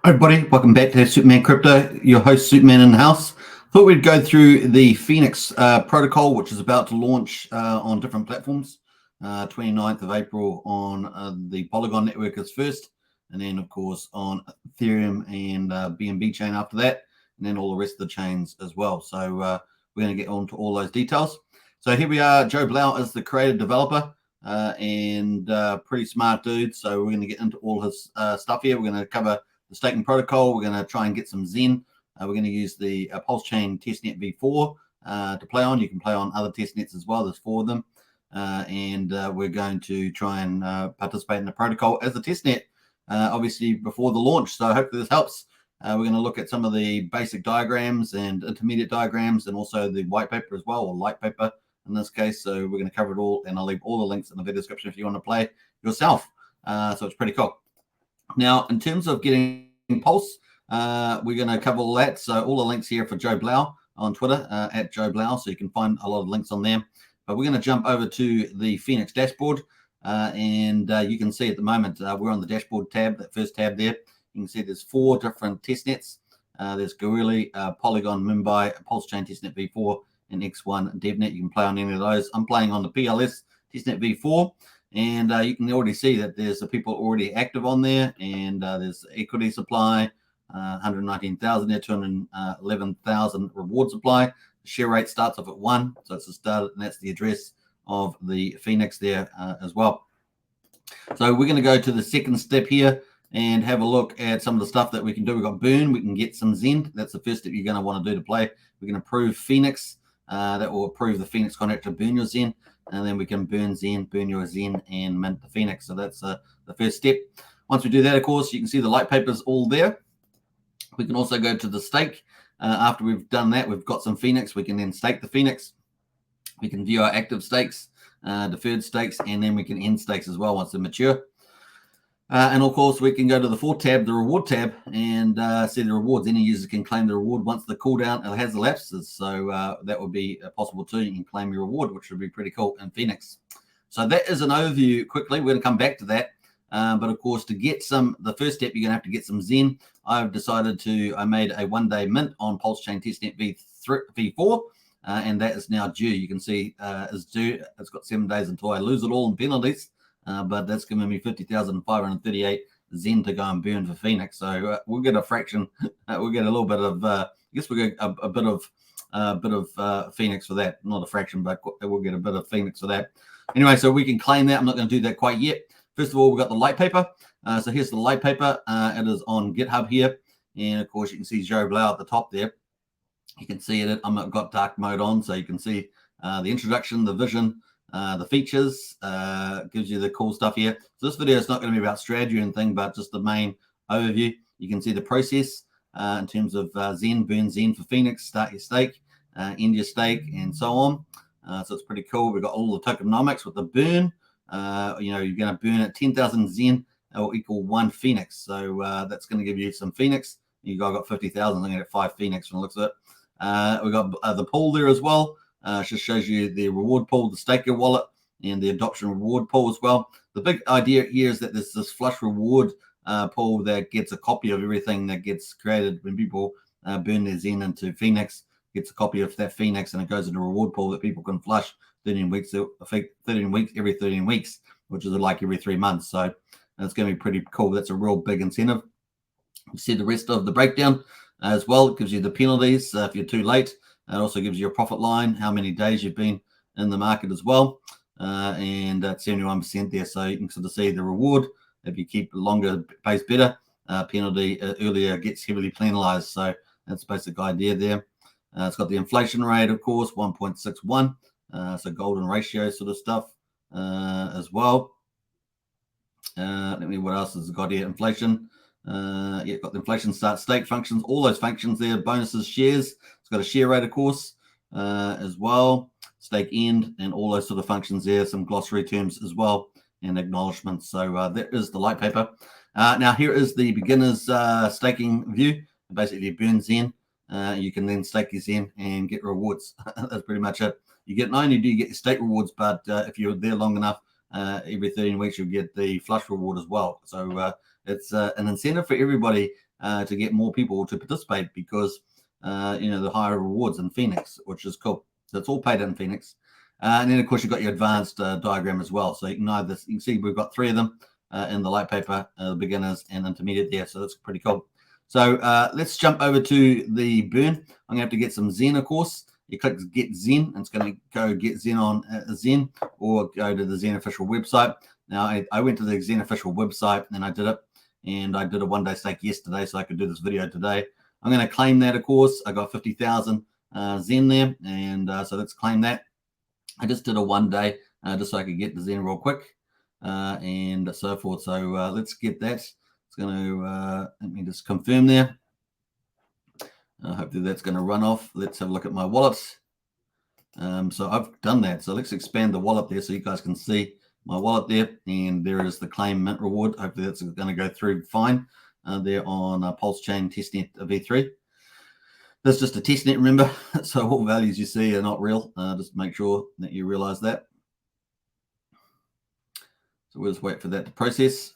Hi everybody, welcome back to Superman Crypto, your host Superman in the house. Thought we'd go through the Fenix protocol, which is about to launch on different platforms. 29th of April on the Polygon network is first, and then of course on Ethereum and BNB chain after that, and then all the rest of the chains as well. So we're going to get on to all those details. So here we are. Joe Blau is the creative developer and pretty smart dude. So we're going to get into all his stuff here. We're going to cover the staking protocol. We're going to try and get some Zen. We're going to use the Pulse Chain testnet v4 to play on. You can play on other testnets as well. There's 4 of them. And we're going to try and participate in the protocol as a testnet, obviously before the launch. So I hope this helps. We're going to look at some of the basic diagrams and intermediate diagrams, and also the white paper as well, or light paper in this case. So we're going to cover it all, and I'll leave all the links in the video description if you want to play yourself. So it's pretty cool. Now, in terms of getting Pulse, we're going to cover all that. So all the links here for Joe Blau on Twitter, at Joe Blau, so you can find a lot of links on there. But we're going to jump over to the Fenix dashboard, and you can see at the moment we're on the dashboard tab, that first tab there. You can see there's 4 different testnets. There's Gorilla, Polygon, Mumbai, Pulse Chain testnet v4, and X1 DevNet. You can play on any of those. I'm playing on the PLS testnet v4. And you can already see that there's the people already active on there, and there's equity supply, 119,000 there, 211,000 reward supply. The share rate starts off at 1, so it's the start, and that's the address of the Fenix there as well. So we're going to go to the second step here and have a look at some of the stuff that we can do. We've got Burn, we can get some Zen. That's the first step you're going to want to do to play. We can approve Fenix. That will approve the Fenix contract to burn your Zen. And then we can burn Zen, burn your Zen, and mint the Fenix. So that's the first step. Once we do that, of course, you can see the light papers all there. We can also go to the stake. After we've done that, we've got some Fenix. We can then stake the Fenix. We can view our active stakes, deferred stakes, and then we can end stakes as well once they're mature. And of course, we can go to the 4th tab, the reward tab, and see the rewards. Any users can claim the reward once the cooldown has elapsed. So that would be possible too. You can claim your reward, which would be pretty cool in Fenix. So that is an overview quickly. We're going to come back to that. But of course, to get the first step, you're going to have to get some Zen. I've decided I made a 1-day mint on Pulse Chain testnet v4, and that is now due. You can see is due. It's got 7 days until I lose it all in penalties. But that's giving me 50,538 Zen to go and burn for Fenix. So we'll get a fraction. We'll get a little bit of. I guess we'll get a bit of Fenix for that. Not a fraction, but we'll get a bit of Fenix for that. Anyway, so we can claim that. I'm not going to do that quite yet. First of all, we've got the light paper. So here's the light paper. It is on GitHub here, and of course you can see Joe Blau at the top there. You can see it. I've got dark mode on, so you can see the introduction, the vision. The features gives you the cool stuff here. So this video is not going to be about strategy or anything, but just the main overview. You can see the process in terms of Zen, burn Zen for Fenix, start your stake, end your stake, and so on. So it's pretty cool. We've got all the tokenomics with the burn. You're going to burn at 10,000 Zen will equal 1 Fenix. So that's going to give you some Fenix. You guys got 50,000. I'm going to get 5 Fenix from the looks of it. We've got the pool there as well. Just shows you the reward pool, the staker wallet, and the adoption reward pool as well. The big idea here is that there's this flush reward pool that gets a copy of everything that gets created when people burn their Zen into Fenix. Gets a copy of that Fenix, and it goes into a reward pool that people can flush 13 weeks, every 13 weeks, which is like every 3 months. So it's going to be pretty cool. That's a real big incentive. You see the rest of the breakdown as well. It gives you the penalties if you're too late. It also gives you a profit line, how many days you've been in the market as well. And at 71% there. So you can sort of see the reward. If you keep longer, pays better. Penalty earlier gets heavily penalized. So that's the basic idea there. It's got the inflation rate, of course, 1.61. So golden ratio sort of stuff as well. Let me, what else has it got here? Inflation. Yeah, got the inflation start stake functions, all those functions there, bonuses, shares. It's got a share rate, of course, as well, stake end, and all those sort of functions there, some glossary terms as well, and acknowledgements. So that is the light paper. Now here is the beginner's staking view. Basically burn Zen. You can then stake your Zen and get rewards. That's pretty much it. You get, not only do you get your stake rewards, but if you're there long enough, every 13 weeks you'll get the flush reward as well. So it's an incentive for everybody to get more people to participate, because the higher rewards in Fenix, which is cool. So it's all paid in Fenix. And then, of course, you've got your advanced diagram as well. So you can see we've got 3 of them in the light paper, the beginners and intermediate there. So that's pretty cool. So let's jump over to the burn. I'm going to have to get some Zen, of course. You click Get Zen, and it's going to go get Zen on Zen, or go to the Zen official website. Now, I went to the Zen official website and I did it. And I did a 1-day stake yesterday, so I could do this video today. I'm going to claim that, of course. I got 50,000 Zen there, and so let's claim that. I just did a 1-day just so I could get the Zen real quick and so forth. So let's get that. It's going to, let me just confirm there. Hopefully that's going to run off. Let's have a look at my wallet. So I've done that. So let's expand the wallet there so you guys can see my wallet there. And there is the claim mint reward. Hopefully that's going to go through fine there on Pulse Chain Testnet V3. That's just a testnet, remember. So all values you see are not real. Just make sure that you realize that. So we'll just wait for that to process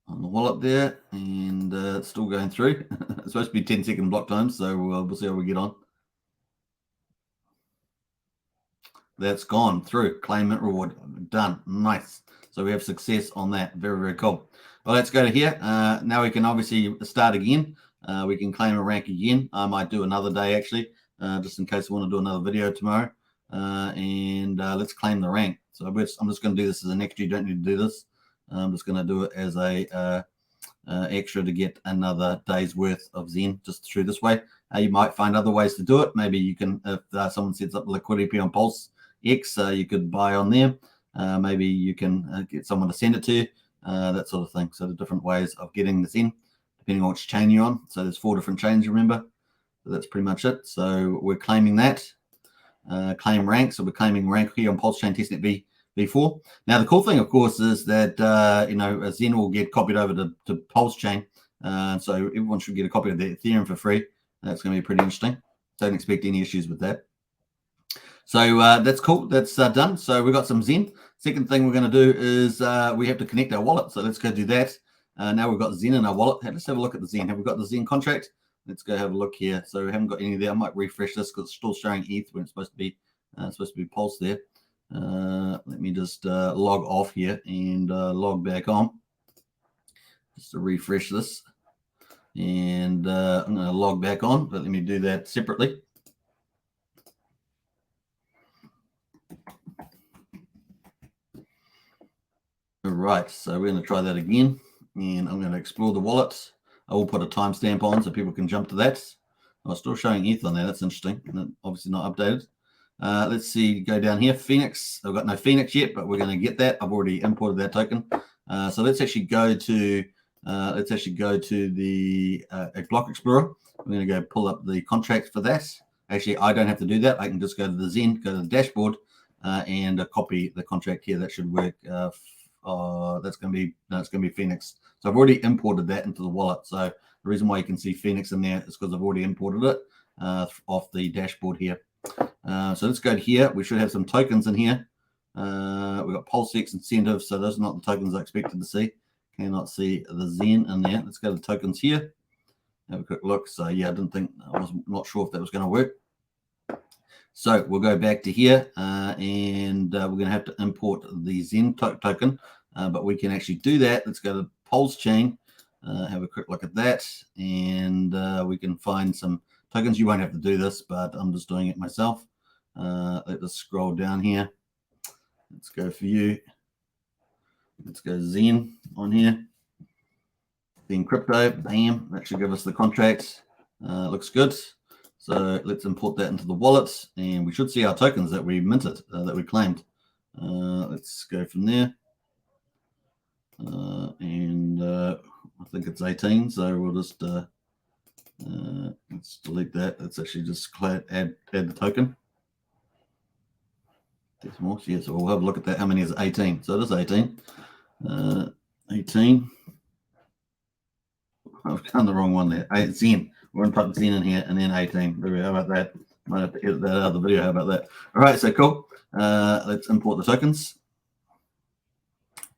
on the wallet there, and it's still going through. It's supposed to be 10-second block times, so we'll see how we get on. That's gone through. Claim mint reward done. Nice. So we have success on that. Very, very cool. Well, let's go to here. Now we can obviously start again. We can claim a rank again. I might do another day actually, just in case I want to do another video tomorrow. And let's claim the rank. So I'm just going to do this as an extra. You don't need to do this. I'm just going to do it as a extra to get another day's worth of Zen just through this way. You might find other ways to do it. Maybe you can, if someone sets up liquidity on Pulse X, you could buy on there. Maybe you can get someone to send it to you, that sort of thing. So the different ways of getting the Zen, depending on which chain you're on. So there's 4 different chains, remember. So that's pretty much it. So we're claiming that. Claim rank. So we're claiming rank here on Pulse Chain Testnet V4. Now the cool thing, of course, is that Zen will get copied over to Pulse Chain. So everyone should get a copy of the Ethereum for free. That's going to be pretty interesting. Don't expect any issues with that. So that's cool. That's done. So we've got some Zen. Second thing we're going to do is we have to connect our wallet. So let's go do that. Now we've got Zen in our wallet. Let's have a look at the Zen. Have we got the Zen contract? Let's go have a look here. So we haven't got any there. I might refresh this because it's still showing ETH when it's supposed to be Pulse there. Let me just log off here and log back on just to refresh this. And I'm going to log back on, but let me do that separately. All right, so we're going to try that again, and I'm going to explore the wallet. I will put a timestamp on so people can jump to that. I'm still showing ETH on there. That's interesting. Obviously not updated. Let's see, go down here. Phoenix. I've got no Phoenix yet, but we're going to get that. I've already imported that token. So let's actually go to the Block Explorer. I'm going to go pull up the contract for that. Actually, I don't have to do that. I can just go to the Zen, go to the dashboard, and copy the contract here. That should work. That's going to be Phoenix. So I've already imported that into the wallet. So the reason why you can see Phoenix in there is because I've already imported it off the dashboard here. So let's go to here. We should have some tokens in here. We've got PulseX incentives. So those are not the tokens I expected to see. Cannot see the Zen in there. Let's go to tokens here. Have a quick look. So yeah, I was not sure if that was going to work. So we'll go back to here and we're going to have to import the Zen token, but we can actually do that. Let's go to Pulse Chain, have a quick look at that, and we can find some tokens. You won't have to do this, but I'm just doing it myself. Let us scroll down here. Let's go for you. Let's go Zen on here. Zen crypto, bam. That should give us the contracts. Looks good. So let's import that into the wallet, and we should see our tokens that we minted, that we claimed. Let's go from there. And I think it's 18, so we'll just let's delete that. Let's actually just add the token. Decimal, yeah, so we'll have a look at that. How many is 18? So it is 18. 18. I've done the wrong one there. Zen. We're going to put Zen in here and then 18. How about that? Might have to edit that out of the video. How about that? All right, so cool. Let's import the tokens.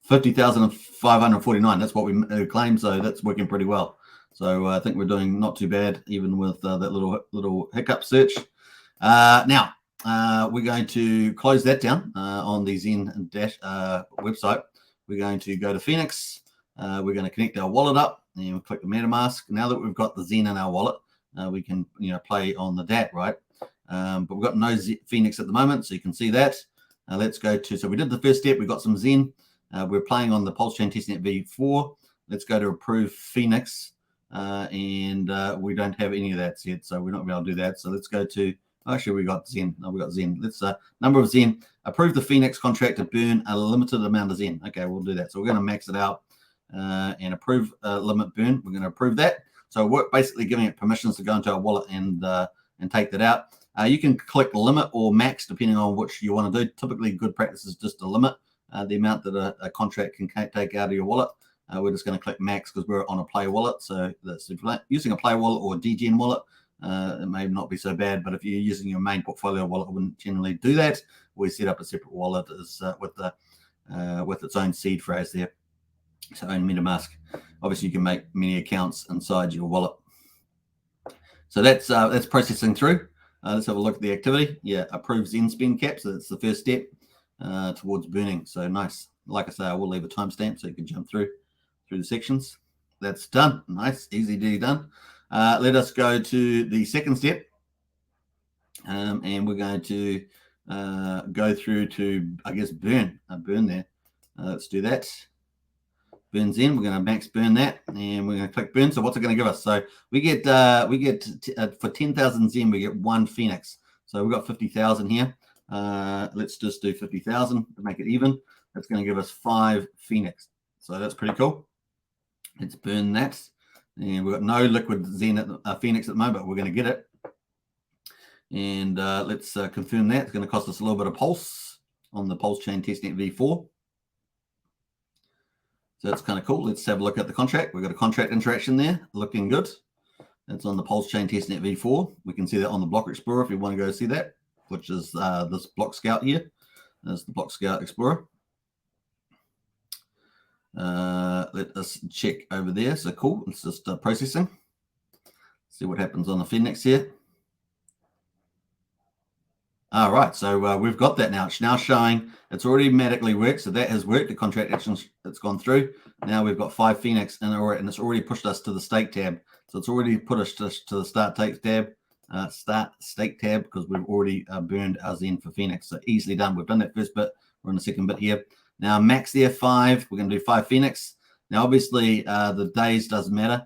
50,549. That's what we claim. So that's working pretty well. So I think we're doing not too bad, even with that little hiccup search. Now we're going to close that down on the Zen website. We're going to go to Fenix. We're going to connect our wallet up, and we'll click the MetaMask. Now that we've got the Zen in our wallet, we can play on the DAT, right? But we've got no Fenix at the moment, so you can see that. Let's go to, so we did the first step. We got some Zen. We're playing on the Pulse Chain Testnet V4. Let's go to approve Fenix, and we don't have any of that yet, so we're not going to be able to do that. So let's go to, actually we got Zen. No, we got Zen. Let's number of Zen. Approve the Fenix contract to burn a limited amount of Zen. Okay, we'll do that. So we're going to max it out and approve limit burn. We're going to approve that. So we're basically giving it permissions to go into our wallet and take that out. You can click limit or max depending on which you want to do. Typically, good practice is just to limit the amount that a contract can take out of your wallet. We're just going to click max because we're on a Play wallet. So that's, if you're using a Play wallet or a DGen wallet, it may not be so bad. But if you're using your main portfolio wallet, I wouldn't generally do that. We set up a separate wallet with its own seed phrase there. So own MetaMask. Obviously, you can make many accounts inside your wallet. So that's processing through. Let's have a look at the activity. Yeah, approve Zen spend cap. So that's the first step towards burning. So nice. Like I say, I will leave a timestamp so you can jump through the sections. That's done. Nice, easy done. Let us go to the second step, and we're going to go through to, I guess, burn there. Let's do that. Burns in. We're going to max burn that, and we're going to click burn. So what's it going to give us? So we get for 10,000 Zen, we get 1 Fenix. So we've got 50,000 here. Let's just do 50,000 to make it even. That's going to give us 5 Fenix. So that's pretty cool. Let's burn that. And we've got no liquid Zen Fenix at the moment, but we're going to get it. And let's confirm that. It's going to cost us a little bit of pulse on the Pulse Chain Testnet V4. So that's kind of cool. Let's have a look at the contract. We've got a contract interaction there, looking good. That's on the Pulse Chain Testnet V4. We can see that on the Block Explorer if you want to go see that, which is this Block Scout here. There's the Block Scout Explorer. Let us check over there. So cool. It's just processing. See what happens on the Fenix here. All right, so we've got that now. It's now showing it's already automatically worked. So that has worked. The contract action, it's gone through. Now we've got 5 Fenix and it's already pushed us to the stake tab. So it's already put us to the start stake tab because we've already burned our Zen for Fenix. So easily done. We've done that first bit. We're on the second bit here. Now max there 5. We're going to do 5 Fenix. Now obviously the days doesn't matter.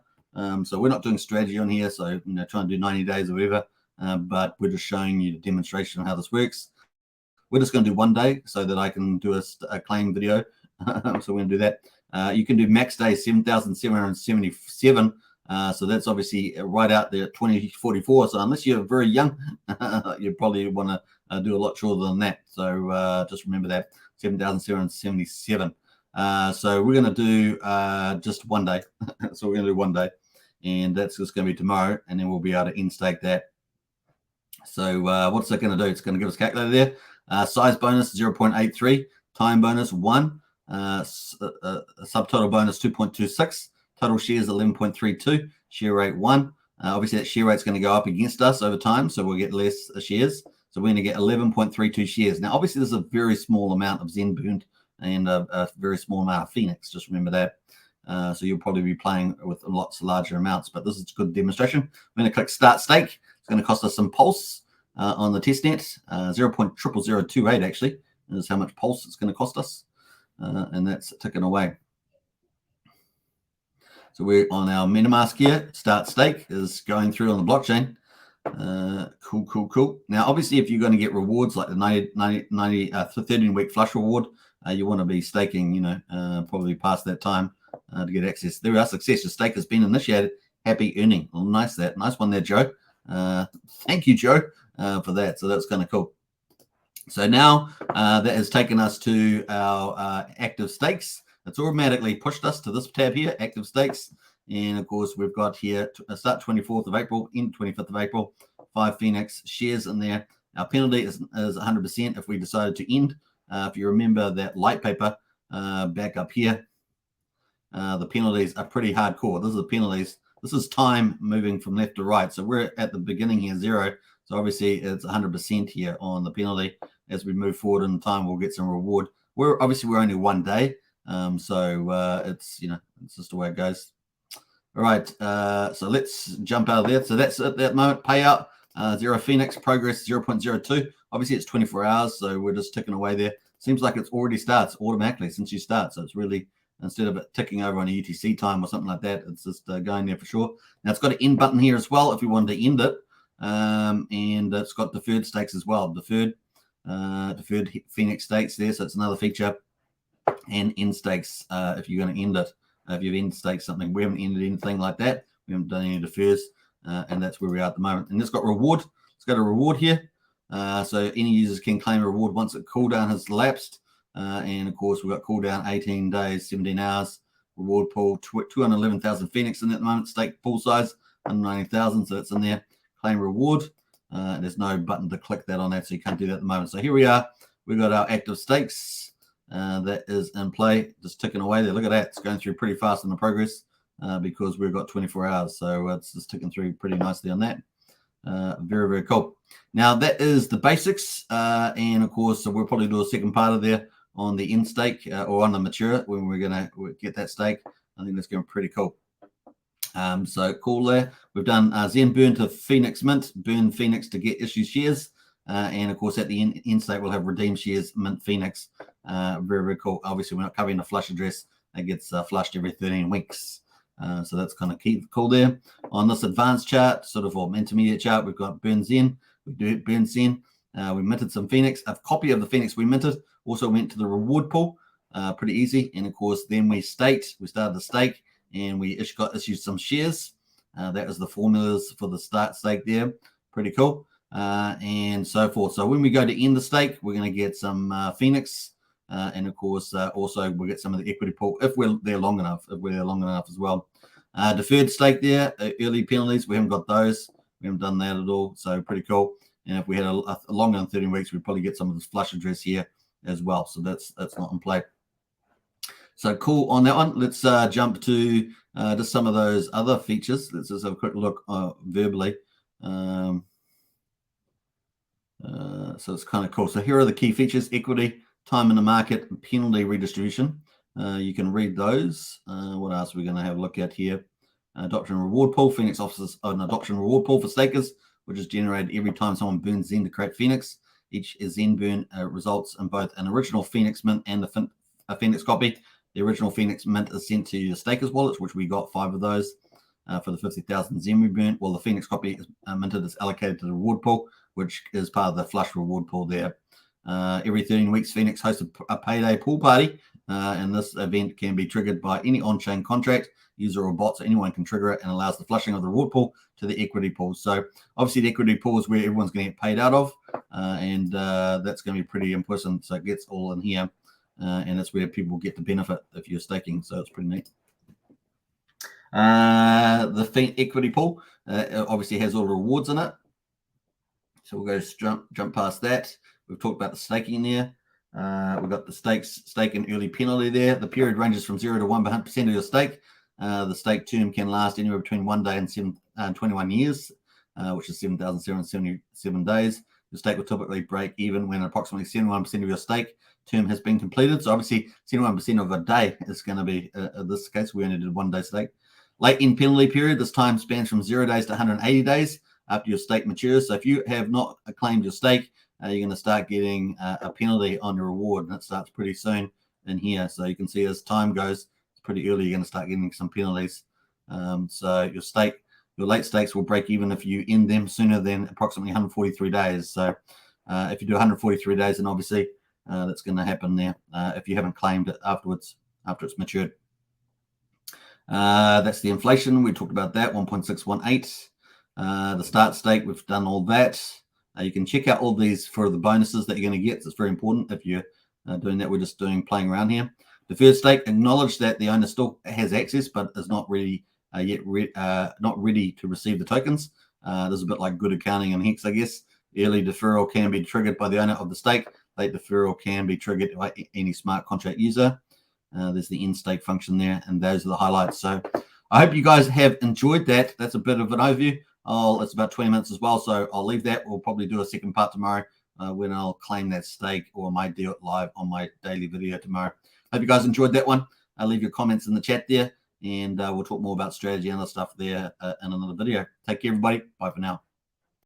So we're not doing strategy on here. So try and do 90 days or whatever. But we're just showing you the demonstration of how this works. We're just going to do 1 day so that I can do a claim video. So we're going to do that. You can do max day 7,777. So that's obviously right out there at 2044. So unless you're very young, you probably want to do a lot shorter than that. So just remember that 7,777. So we're going to do just 1 day. So we're going to do 1 day, and that's just going to be tomorrow, and then we'll be able to in-stake that. So what's that going to do? It's going to give us a calculator there. Size bonus 0.83, time bonus 1, subtotal bonus 2.26, total shares 11.32, share rate 1. Obviously that share rate's going to go up against us over time, so we'll get less shares. So we're going to get 11.32 shares. Now obviously there's a very small amount of Zen burned and a very small amount of Fenix. Just remember that. So you'll probably be playing with lots larger amounts, but this is a good demonstration. We're going to click start stake. It's going to cost us some pulse on the testnet, 0.00028 actually is how much pulse it's going to cost us, and that's ticking away. So we're on our MetaMask here. Start stake is going through on the blockchain. Cool. Now, obviously, if you're going to get rewards like the 13-week flush reward, you want to be staking, probably past that time to get access. There are success. Your stake has been initiated. Happy earning. Well, nice one there, Joe. Thank you, Joe, for that. So that's kind of cool. So now that has taken us to our active stakes. It's automatically pushed us to this tab here, active stakes. And of course, we've got here start 24th of April, end 25th of April, 5 Fenix shares in there. Our penalty is 100% if we decided to end. If you remember that light paper back up here, the penalties are pretty hardcore. This is the penalties. This is time moving from left to right. So we're at the beginning here, 0. So obviously it's 100% here on the penalty. As we move forward in time, we'll get some reward. We're only 1 day. So it's, it's just the way it goes. All right. So let's jump out of there. So that's at that moment. Payout, 0 Fenix, progress 0.02. Obviously it's 24 hours. So we're just ticking away there. Seems like it's already starts automatically since you start. So it's really, instead of it ticking over on a UTC time or something like that, it's just going there for sure. Now it's got an end button here as well if we wanted to end it. And it's got deferred stakes as well. Deferred Fenix stakes there. So it's another feature. And end stakes if you're going to end it. If you've end staked something, we haven't ended anything like that. We haven't done any defers. And that's where we are at the moment. And it's got reward. It's got a reward here. So any users can claim a reward once the cooldown has lapsed. And of course, we've got cooldown 18 days, 17 hours. Reward pool 211,000 Fenix in at the moment. Stake pool size 190,000. So it's in there. Claim reward. There's no button to click that on that, so you can't do that at the moment. So here we are. We've got our active stakes that is in play, just ticking away there. Look at that. It's going through pretty fast in the progress because we've got 24 hours. So it's just ticking through pretty nicely on that. Very, very cool. Now, that is the basics. And, of course, so we'll probably do a second part of there on the end stake or on the mature when we're going to get that stake. I think that's going pretty cool. So cool there. We've done Zen burn to Fenix mint, burn Fenix to get issue shares. And, of course, at the end state, we'll have redeem shares, mint Fenix. Very, very cool. Obviously, we're not covering the flush address. It gets flushed every 13 weeks. So that's kind of cool there. On this advanced chart, sort of or intermediate chart, we've got burn Zen. We do burn Zen. We minted some Fenix. A copy of the Fenix we minted also went to the reward pool. Pretty easy. And, of course, then we staked. We started the stake, and we got issued some shares. That was the formulas for the start stake there. Pretty cool. And so forth. So when we go to end the stake, we're going to get some Fenix. And of course, also we'll get some of the equity pool if we're there long enough, as well. Deferred stake there, early penalties. We haven't got those. We haven't done that at all. So pretty cool. And if we had a longer than 13 weeks, we'd probably get some of this flush address here as well. So that's not in play. So cool on that one. Let's jump to just some of those other features. Let's just have a quick look verbally. So it's kind of cool. So here are the key features: equity, time in the market, penalty redistribution. You can read those. What else are we going to have a look at here? Adoption reward pool. Fenix offers an adoption reward pool for stakers, which is generated every time someone burns Zen to create Fenix. Each Zen burn results in both an original Fenix mint and a Fenix copy. The original Fenix mint is sent to your stakers wallets, which we got 5 of those for the 50,000 Zen we burnt. While the Fenix copy is minted is allocated to the reward pool, which is part of the flush reward pool there. Every 13 weeks, Fenix hosts a payday pool party, and this event can be triggered by any on-chain contract, user or bot, so anyone can trigger it and allows the flushing of the reward pool to the equity pool. So obviously the equity pool is where everyone's going to get paid out of, and that's going to be pretty important. So it gets all in here, and that's where people get the benefit if you're staking. So it's pretty neat. The equity pool obviously has all the rewards in it. So we'll go jump past that. We've talked about the staking there. We've got the stake and early penalty there. The period ranges from 0 to 100% of your stake. The stake term can last anywhere between 1 day and 21 years, which is 7,777 days. Your stake will typically break even when approximately 71% of your stake term has been completed. So obviously 71% of a day is going to be this case. We only did 1 day stake. Late in penalty period, this time spans from 0 days to 180 days after your stake matures. So if you have not claimed your stake, you're going to start getting a penalty on your reward, and it starts pretty soon in here. So you can see as time goes, it's pretty early, you're going to start getting some penalties. So your late stakes will break even if you end them sooner than approximately 143 days. So if you do 143 days, then obviously that's going to happen there if you haven't claimed it afterwards, after it's matured. That's the inflation. We talked about that, 1.618. The start stake, we've done all that. You can check out all these for the bonuses that you're going to get. It's very important if you're doing that. We're just playing around here. The first stake, acknowledge that the owner still has access, but is not really not ready to receive the tokens. This is a bit like good accounting and Hex, I guess. Early deferral can be triggered by the owner of the stake. Late deferral can be triggered by any smart contract user. There's the end stake function there, and those are the highlights. So I hope you guys have enjoyed that. That's a bit of an overview. It's about 20 minutes as well, so I'll leave that. We'll probably do a second part tomorrow when I'll claim that stake, or I might do it live on my daily video tomorrow. Hope you guys enjoyed that one. Leave your comments in the chat there, and we'll talk more about strategy and other stuff there in another video. Take care, everybody. Bye for now.